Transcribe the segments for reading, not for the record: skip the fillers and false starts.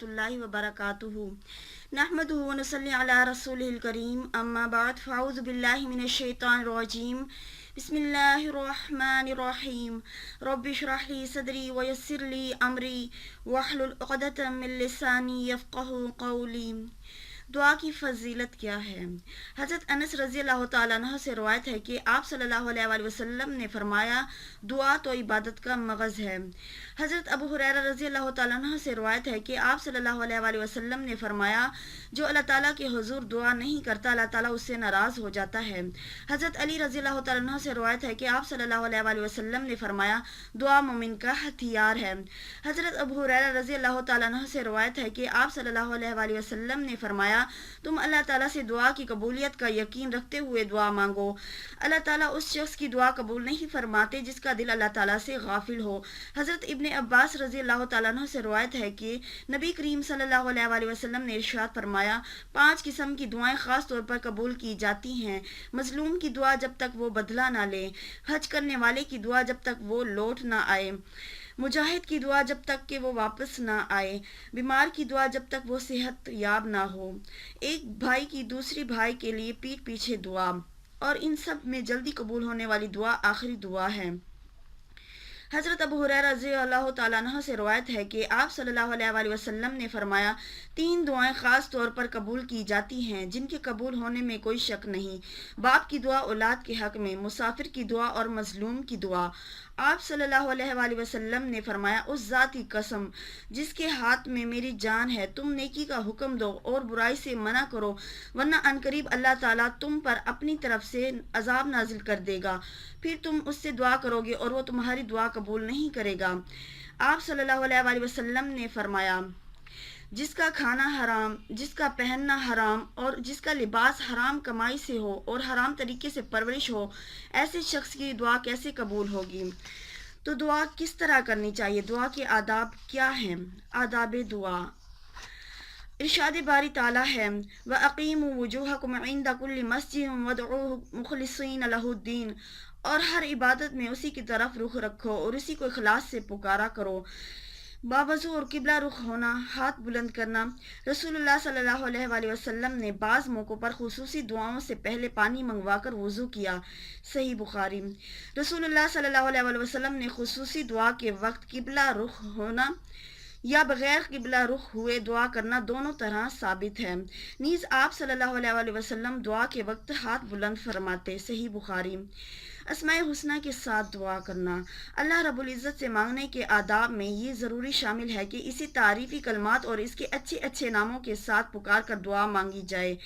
रहमतुल्लाहि व बरकातुहू। नहमदुहु व नसल्ली अला रसूलिल करीम, अम्मा बाद, फ़अऊज़ु बिल्लाहि मिनश शैतानिर रजीम। बिस्मिल्लाहिर्रहमानिर्रहीम। रब्बि इश्रह ली सदरी व यस्सिर ली अमरी वहलुल उक़दतम मिन लिसानी यफ़क़हू क़ौली। दुआ की फ़जीलत क्या है? हज़रत अनस रज़ी अल्लाह तआला अन्हु से रवायत है कि आप सल्लल्लाहु अलैहि वसल्लम ने फरमाया, दुआ तो इबादत का मग़ज़ है। हज़रत अबू हुरैरा रज़ी अल्लाह तआला अन्हु से रवायत है कि आप सल्लल्लाहु अलैहि वसल्लम ने फरमाया, जो अल्लाह ताला के हुज़ूर दुआ नहीं करता, अल्लाह ताला उससे नाराज़ हो जाता है। हज़रत अली रज़ी अल्लाह तआला अन्हु से रवायत है कि आप सल्लल्लाहु अलैहि वसल्लम ने फरमाया, दुआ मोमिन का हथियार है। हज़रत अबू हुरैरा रज़ी अल्लाह तआला अन्हु से रवायत है कि आप सल्लल्लाहु अलैहि वसल्लम ने फरमाया, तुम अल्लाह ताला से दुआ की कबूलियत का यकीन रखते हुए दुआ मांगो। अल्लाह ताला उस शख्स की दुआ कबूल नहीं फरमाते जिसका दिल अल्लाह ताला से गाफिल हो। हज़रत इब्ने अब्बास रज़ी अल्लाह ताला अन्हु से रवायत है कि नबी करीम सल्लल्लाहु अलैहि वसल्लम ने इरशाद फरमाया, 5 किस्म की दुआएं ख़ास तौर पर कबूल की जाती हैं। मज़लूम की दुआ जब तक वो बदला ना ले, हज करने वाले की दुआ जब तक वो लौट ना आए, मुजाहिद की दुआ जब तक कि वो वापस ना आए, बीमार की दुआ जब तक वो सेहत याब ना हो, एक भाई की दूसरी भाई के लिए पीठ पीछे दुआ, और इन सब में जल्दी कबूल होने वाली दुआ आखिरी दुआ है। हज़रत अबू हुरैरा रज़ियल्लाहु तआला अन्हु से रवायत है कि आप सल्लल्लाहु अलैहि वसल्लम ने फरमाया, 3 दुआएं ख़ास तौर पर कबूल की जाती हैं जिनके कबूल होने में कोई शक नहीं। बाप की दुआ औलाद के हक़ में, मुसाफिर की दुआ और मज़लूम की दुआ। आप सल्लल्लाहु अलैहि वसल्लम ने फरमाया, उस ज़ात की कसम जिसके हाथ में मेरी जान है, तुम नेकी का हुक्म दो और बुराई से मना करो, वरना अनकरीब अल्लाह ताला तुम पर अपनी तरफ से अजाब नाजिल कर देगा, फिर तुम उससे दुआ करोगे और वो तुम्हारी दुआ कबूल नहीं करेगा। आप सल्लल्लाहु अलैहि वसल्लम ने फरमाया, जिसका खाना हराम, जिसका पहनना हराम और जिसका लिबास हराम कमाई से हो और हराम तरीके से परवरिश हो, ऐसे शख्स की दुआ कैसे कबूल होगी? तो दुआ किस तरह करनी चाहिए? दुआ के आदाब क्या हैं? आदाब दुआ। इरशाद बारी ताला है, व अकीमु वुजूहकुम इंदा कुल्ली मस्जिद वदऊहु मुखलिसीन लहुद्दीन, और हर इबादत में उसी की तरफ रुख रखो और उसी को इखलास से पुकारा करो। बावजू और किबला रुख होना, हाथ बुलंद करना। रसूलुल्लाह सल्लल्लाहु अलैहि वसल्लम ने बाज़ मौक़ों पर खुसूसी दुआओं से पहले पानी मंगवाकर वज़ू किया। सही बुखारी। रसूलुल्लाह सल्लल्लाहु अलैहि वसल्लम ने खुसूसी दुआ के वक्त किबला रुख होना या बग़ैर किबला रुख हुए दुआ करना दोनों तरह साबित है। नीज़ आप सल्लल्लाहु अलैहि वसल्लम दुआ के वक्त हाथ बुलंद फरमाते। सही बुखारी। अस्माए हुस्ना के साथ दुआ करना। अल्लाह रब्बुल इज़्ज़त से मांगने के आदाब में ये ज़रूरी शामिल है कि इसी तारीफ़ी कलमात और इसके अच्छे अच्छे नामों के साथ पुकार कर दुआ मांगी जाए।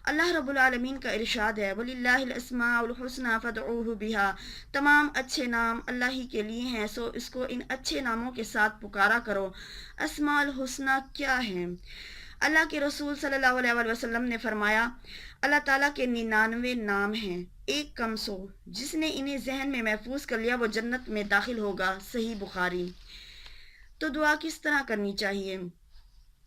अल्लाह रब्बुल आलमीन का इरशाद है, वलिल्लाहिल अस्माउल हुस्ना फदऊहु बिहा, तमाम अच्छे नाम अल्लाह ही के लिए हैं, सो इसको इन अच्छे नामों के साथ पुकारा करो। अस्माउल हुस्ना क्या है? अल्लाह के रसूल सल्लल्लाहु अलैहि वसल्लम ने फरमाया, अल्लाह ताला के 99 नाम हैं, एक कम 100, जिसने इन्हें जहन में महफूज कर लिया वो जन्नत में दाखिल होगा। सही बुखारी। तो दुआ किस तरह करनी चाहिए?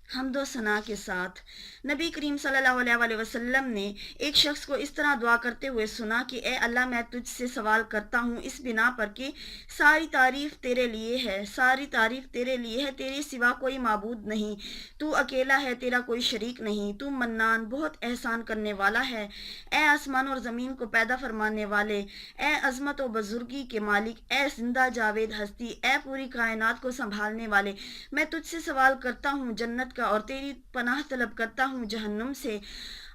हम्दो सना के साथ। नबी करीम सल्लल्लाहु अलैहि वसल्लम ने एक शख्स को इस तरह दुआ करते हुए सुना कि ए अल्लाह, मैं तुझसे सवाल करता हूँ इस बिना पर कि सारी तारीफ़ तेरे लिए है, सारी तारीफ़ तेरे लिए है, तेरे सिवा कोई माबूद नहीं, तू अकेला है, तेरा कोई शरीक नहीं, तू मन्नान, बहुत एहसान करने वाला है। ए आसमान और ज़मीन को पैदा फरमाने वाले, ए अज़मत और बुज़ुर्गी के मालिक, ए जिंदा जावेद हस्ती, ए पूरी कायनात को संभालने वाले, मैं तुझसे सवाल करता हूँ जन्नत और तेरी पनाह तलब करता हूँ जहन्नुम से।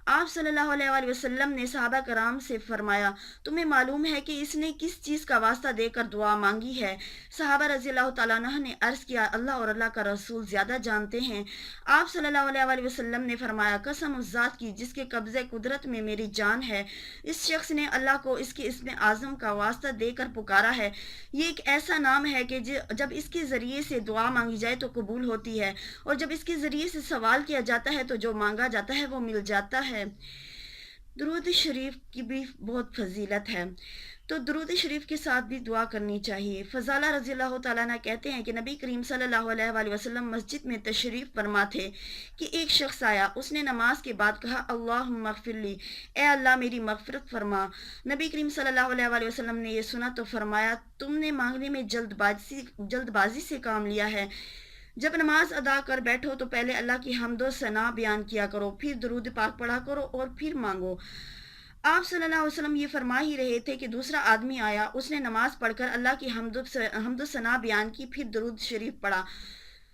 आप सल्लल्लाहु अलैहि वसल्लम ने सहाबा कराम से फरमाया, तुम्हें मालूम है कि इसने किस चीज़ का वास्ता देकर दुआ मांगी है? सहाबा रज़ियल्लाहु ताला अन्हु ने अर्ज़ किया, अल्लाह और अल्लाह का रसूल ज़्यादा जानते हैं। आप सल्लल्लाहु अलैहि वसल्लम ने फरमाया, कसम उस ज़ात की जिसके कब्ज़े कुदरत में मेरी जान है, इस शख्स ने अल्लाह को इसके इस्म आज़म का वास्ता देकर पुकारा है। ये एक ऐसा नाम है कि जब इसके ज़रिए से दुआ मांगी जाए तो कबूल होती है, और जब इसके ज़रिए से सवाल किया जाता है तो जो मांगा जाता है वो मिल जाता है। दुरूद शरीफ की भी बहुत फजीलत है, तो दुरूद शरीफ के साथ भी दुआ करनी चाहिए। फ़ज़ाला रज़ियल्लाहु ताला अन्हा कहते हैं कि नबी करीम सल्लल्लाहु अलैहि वसल्लम मस्जिद में तशरीफ़ फरमा थे कि एक शख्स आया, उसने नमाज के बाद कहा, अल्लाहुम्मा अग़फ़िरली, ए अल्लाह मेरी मग़फ़िरत फरमा। नबी करीम सल्लल्लाहु अलैहि वसल्लम ने यह सुना तो फरमाया, तुमने मांगने में जल्दबाजी से काम लिया है। جب نماز ادا کر بیٹھو تو پہلے اللہ کی حمد و ثنا بیان کیا کرو، پھر درود پاک پڑھا کرو اور پھر مانگو۔ آپ صلی اللہ علیہ وسلم یہ فرما ہی رہے تھے کہ دوسرا آدمی آیا، اس نے نماز پڑھ کر اللہ کی حمد و ثنا بیان کی، پھر درود شریف پڑھا۔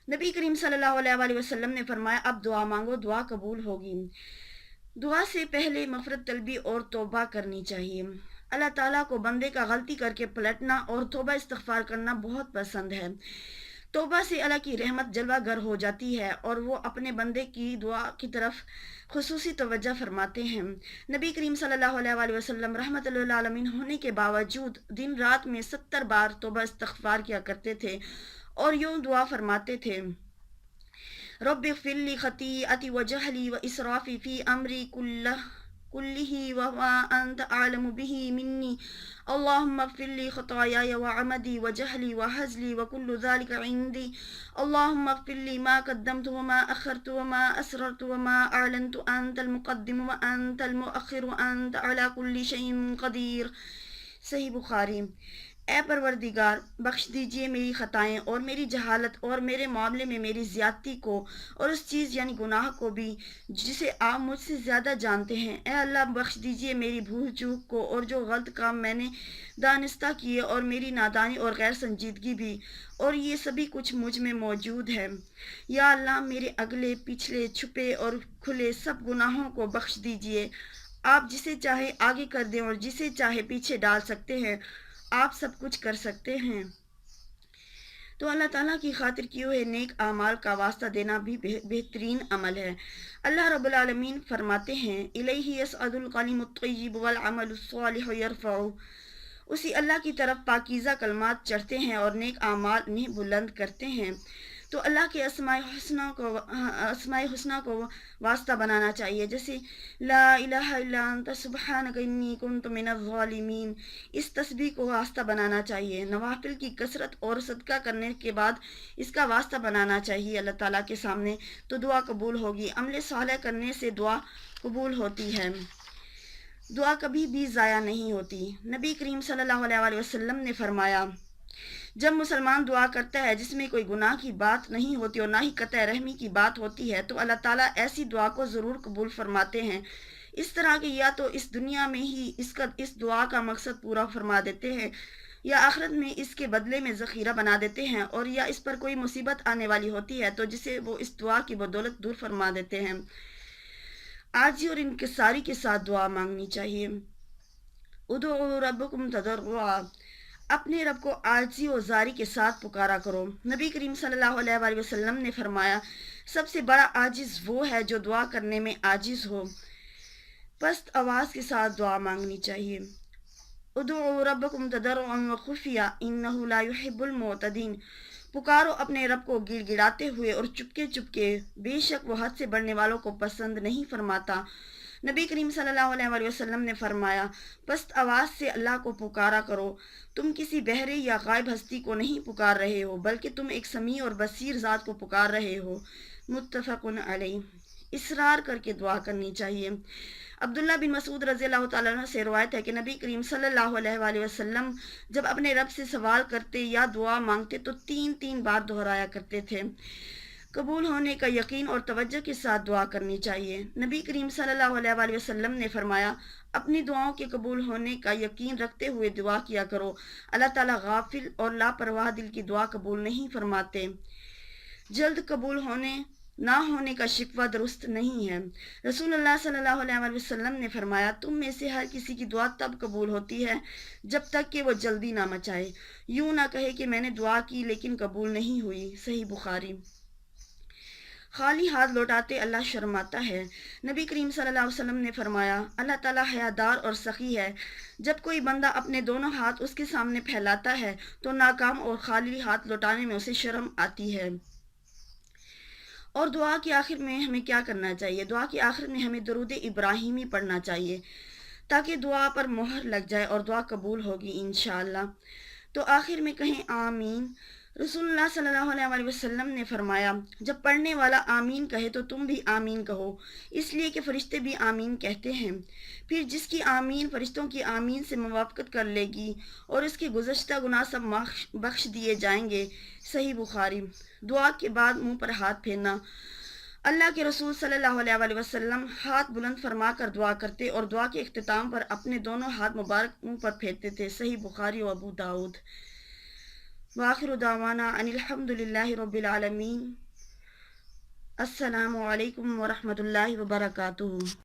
نبی کریم صلی اللہ علیہ وآلہ وسلم نے فرمایا اب دعا مانگو، دعا قبول ہوگی۔ دعا سے پہلے مغفرت طلبی اور توبہ کرنی چاہیے۔ اللہ تعالیٰ کو بندے کا غلطی کر کے پلٹنا اور توبہ استغفار کرنا بہت پسند ہے۔ توبہ سے اللہ کی رحمت جلوہ گر ہو جاتی ہے اور وہ اپنے بندے کی دعا کی طرف خصوصی توجہ فرماتے ہیں۔ نبی کریم صلی اللہ علیہ وآلہ وسلم رحمت للعالمین ہونے کے باوجود دن رات میں 70 بار توبہ استغفار کیا کرتے تھے اور یوں دعا فرماتے تھے: رب اغفر لی خطیئتی وجہلی واسرافی فی امری کلہ وما انت اعلم بہ منی اللہم اغفر لی خطایای وعمدی وجہلی وہزلی وکل ذالک عندی اللہم اغفر لی ما قدمت وما اخرت وما اسررت وما اعلنت انت المقدم وانت المؤخر وانت علی کل شیء قدیر۔ صحیح بخاری۔ اے پروردگار، بخش دیجئے میری خطائیں اور میری جہالت اور میرے معاملے میں میری زیادتی کو اور اس چیز یعنی گناہ کو بھی جسے آپ مجھ سے زیادہ جانتے ہیں۔ اے اللہ، بخش دیجئے میری بھول چوک کو اور جو غلط کام میں نے دانستہ کیے اور میری نادانی اور غیر سنجیدگی بھی، اور یہ سبھی کچھ مجھ میں موجود ہے۔ یا اللہ، میرے اگلے پچھلے چھپے اور کھلے سب گناہوں کو بخش دیجئے۔ آپ جسے چاہے آگے کر دیں اور جسے چاہے پیچھے ڈال سکتے ہیں، آپ سب کچھ کر سکتے ہیں۔ تو اللہ تعالیٰ کی خاطر کیے ہوئے نیک اعمال کا واسطہ دینا بھی بہترین عمل ہے۔ اللہ رب العالمین فرماتے ہیں: الیہ یصعد الکلم الطیب والعمل الصالح یرفعہ۔ اسی اللہ کی طرف پاکیزہ کلمات چڑھتے ہیں اور نیک اعمال انہیں بلند کرتے ہیں۔ تو اللہ کے اسماء حسنہ کو واسطہ بنانا چاہیے، جیسے لا الہ الا انت سبحانک انی کنت من الظالمین، اس تسبیح کو واسطہ بنانا چاہیے۔ نوافل کی کثرت اور صدقہ کرنے کے بعد اس کا واسطہ بنانا چاہیے اللہ تعالیٰ کے سامنے، تو دعا قبول ہوگی۔ عمل صالح کرنے سے دعا قبول ہوتی ہے، دعا کبھی بھی ضائع نہیں ہوتی۔ نبی کریم صلی اللہ علیہ وآلہ وسلم نے فرمایا: جب مسلمان دعا کرتا ہے جس میں کوئی گناہ کی بات نہیں ہوتی اور نہ ہی قطع رحمی کی بات ہوتی ہے، تو اللہ تعالیٰ ایسی دعا کو ضرور قبول فرماتے ہیں۔ اس طرح کہ یا تو اس دنیا میں ہی اس دعا کا مقصد پورا فرما دیتے ہیں، یا آخرت میں اس کے بدلے میں ذخیرہ بنا دیتے ہیں، اور یا اس پر کوئی مصیبت آنے والی ہوتی ہے تو جسے وہ اس دعا کی بدولت دور فرما دیتے ہیں۔ عاجزی اور انکساری کے ساتھ دعا مانگنی چاہیے۔ ادعوا ربکم تضرعا، اپنے رب کو عاجزی و زاری کے ساتھ پکارا کرو۔ نبی کریم صلی اللہ علیہ وآلہ وسلم نے فرمایا: سب سے بڑا عاجز وہ ہے جو دعا کرنے میں عاجز ہو۔ پست آواز کے ساتھ دعا مانگنی چاہیے۔ ادعوا ربکم تضرعا وخفیا انہ لا یحب المعتدین، پکارو اپنے رب کو گڑ گڑاتے ہوئے اور چپکے چپکے، بے شک وہ حد سے بڑھنے والوں کو پسند نہیں فرماتا۔ نبی کریم صلی اللہ علیہ وآلہ وسلم نے فرمایا: پست آواز سے اللہ کو پکارا کرو، تم کسی بہرے یا غائب ہستی کو نہیں پکار رہے ہو بلکہ تم ایک سمیع اور بصیر ذات کو پکار رہے ہو۔ متفق علیہ۔ اصرار کر کے دعا کرنی چاہیے۔ عبداللہ بن مسعود رضی اللہ تعالیٰ عنہ سے روایت ہے کہ نبی کریم صلی اللہ علیہ وآلہ وسلم جب اپنے رب سے سوال کرتے یا دعا مانگتے تو 3 بار دہرایا کرتے تھے۔ قبول ہونے کا یقین اور توجہ کے ساتھ دعا کرنی چاہیے۔ نبی کریم صلی اللہ علیہ وآلہ وسلم نے فرمایا: اپنی دعاؤں کے قبول ہونے کا یقین رکھتے ہوئے دعا کیا کرو، اللہ تعالیٰ غافل اور لاپرواہ دل کی دعا قبول نہیں فرماتے۔ جلد قبول ہونے نہ ہونے کا شکوہ درست نہیں ہے۔ رسول اللہ صلی اللہ علیہ وآلہ وسلم نے فرمایا: تم میں سے ہر کسی کی دعا تب قبول ہوتی ہے جب تک کہ وہ جلدی نہ مچائے، یوں نہ کہے کہ میں نے دعا کی لیکن قبول نہیں ہوئی۔ صحیح بخاری۔ خالی ہاتھ لوٹاتے اللہ شرماتا ہے۔ نبی کریم صلی اللہ علیہ وسلم نے فرمایا: اللہ تعالیٰ حیادار اور سخی ہے، جب کوئی بندہ اپنے دونوں ہاتھ اس کے سامنے پھیلاتا ہے تو ناکام اور خالی ہاتھ لوٹانے میں اسے شرم آتی ہے۔ اور دعا کے آخر میں ہمیں کیا کرنا چاہیے؟ دعا کے آخر میں ہمیں درود ابراہیمی پڑھنا چاہیے تاکہ دعا پر مہر لگ جائے اور دعا قبول ہوگی انشاءاللہ۔ تو آخر میں کہیں آمین۔ رسول اللہ صلی اللہ علیہ وسلم نے فرمایا، جب پڑھنے والا آمین کہے تو تم بھی آمین کہو، اس لیے کہ فرشتے بھی آمین کہتے ہیں۔ پھر جس کی آمین فرشتوں کی آمین سے موافقت کر لے گی اور اس کے گزشتہ گناہ سب بخش دیے جائیں گے۔ صحیح بخاری۔ دعا کے بعد منہ پر ہاتھ پھیرنا۔ اللہ کے رسول صلی اللہ علیہ وسلم ہاتھ بلند فرما کر دعا کرتے اور دعا کے اختتام پر اپنے دونوں ہاتھ مبارک منہ پر پھیرتے تھے۔ صحیح بخاری و ابو داؤد۔ وآخر دعوانا ان الحمد للہ رب العالمین۔ السلام علیکم ورحمۃ اللہ وبرکاتہ۔